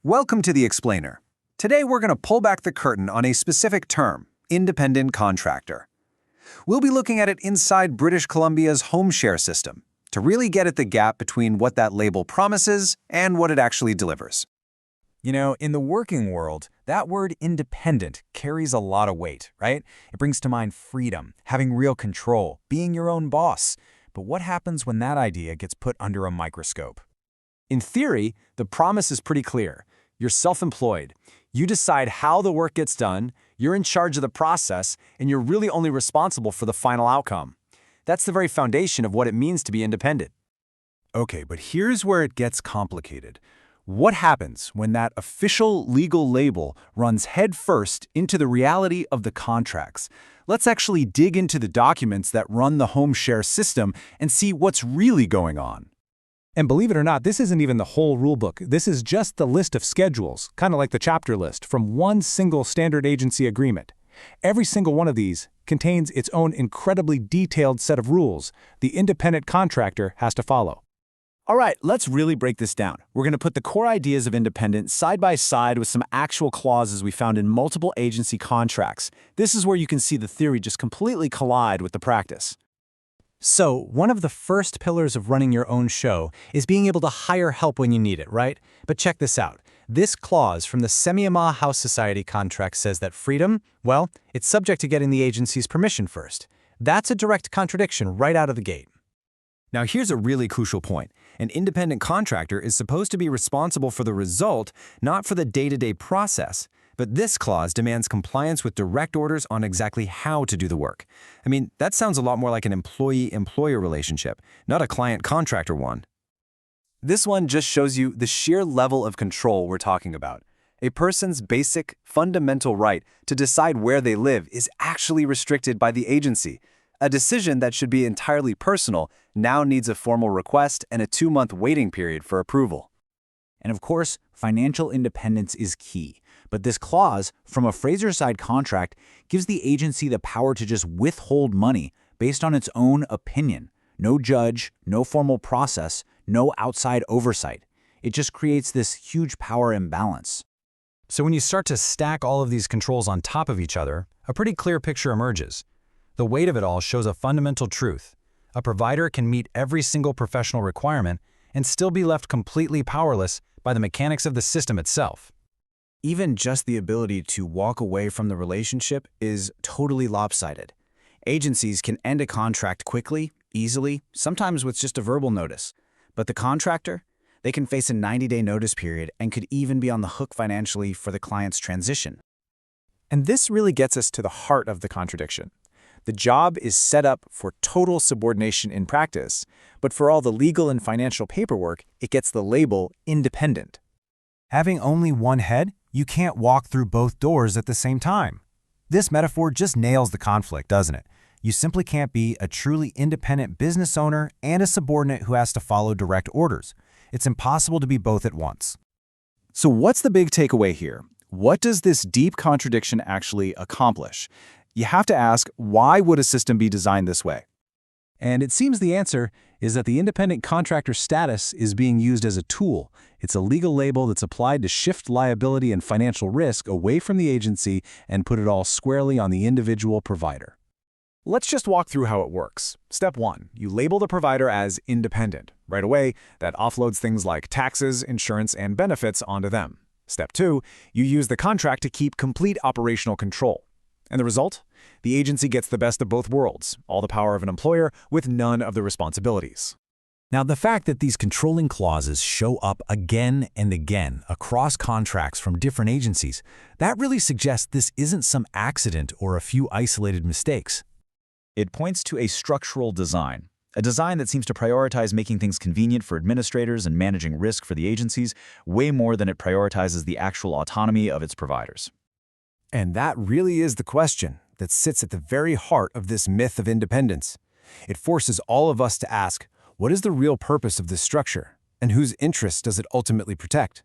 Welcome to The Explainer. Today we're going to pull back the curtain on a specific term, independent contractor. We'll be looking at it inside British Columbia's home share system to really get at the gap between what that label promises and what it actually delivers. You know, in the working world, that word independent carries a lot of weight, right? It brings to mind freedom, having real control, being your own boss. But what happens when that idea gets put under a microscope? In theory, the promise is pretty clear. You're self-employed. You decide how the work gets done, you're in charge of the process, and you're really only responsible for the final outcome. That's the very foundation of what it means to be independent. Okay, but here's where it gets complicated. What happens when that official legal label runs headfirst into the reality of the contracts? Let's actually dig into the documents that run the home share system and see what's really going on. And believe it or not, this isn't even the whole rulebook. This is just the list of schedules, kind of like the chapter list, from one single standard agency agreement. Every single one of these contains its own incredibly detailed set of rules the independent contractor has to follow. All right, let's really break this down. We're going to put the core ideas of independent side by side with some actual clauses we found in multiple agency contracts. This is where you can see the theory just completely collide with the practice. So, one of the first pillars of running your own show is being able to hire help when you need it, right? But check this out. This clause from the Semi-Ama House Society contract says that freedom, well, it's subject to getting the agency's permission first. That's a direct contradiction right out of the gate. Now here's a really crucial point. An independent contractor is supposed to be responsible for the result, not for the day-to-day process. But this clause demands compliance with direct orders on exactly how to do the work. I mean, that sounds a lot more like an employee-employer relationship, not a client-contractor one. This one just shows you the sheer level of control we're talking about. A person's basic, fundamental right to decide where they live is actually restricted by the agency. A decision that should be entirely personal now needs a formal request and a 2-month waiting period for approval. And of course, financial independence is key. But this clause from a Fraser-side contract gives the agency the power to just withhold money based on its own opinion. No judge, no formal process, no outside oversight. It just creates this huge power imbalance. So when you start to stack all of these controls on top of each other, a pretty clear picture emerges. The weight of it all shows a fundamental truth. A provider can meet every single professional requirement and still be left completely powerless by the mechanics of the system itself. Even just the ability to walk away from the relationship is totally lopsided. Agencies can end a contract quickly, easily, sometimes with just a verbal notice. But the contractor, they can face a 90-day notice period and could even be on the hook financially for the client's transition. And this really gets us to the heart of the contradiction. The job is set up for total subordination in practice, but for all the legal and financial paperwork, it gets the label independent. Having only one head, you can't walk through both doors at the same time. This metaphor just nails the conflict, doesn't it? You simply can't be a truly independent business owner and a subordinate who has to follow direct orders. It's impossible to be both at once. So what's the big takeaway here? What does this deep contradiction actually accomplish? You have to ask, why would a system be designed this way? And it seems the answer is that the independent contractor status is being used as a tool. It's a legal label that's applied to shift liability and financial risk away from the agency and put it all squarely on the individual provider. Let's just walk through how it works. Step 1, you label the provider as independent. Right away, that offloads things like taxes, insurance, and benefits onto them. Step 2, you use the contract to keep complete operational control. And the result? The agency gets the best of both worlds, all the power of an employer with none of the responsibilities. Now, the fact that these controlling clauses show up again and again across contracts from different agencies, that really suggests this isn't some accident or a few isolated mistakes. It points to a structural design, a design that seems to prioritize making things convenient for administrators and managing risk for the agencies way more than it prioritizes the actual autonomy of its providers. And that really is the question that sits at the very heart of this myth of independence. It forces all of us to ask, what is the real purpose of this structure, and whose interests does it ultimately protect?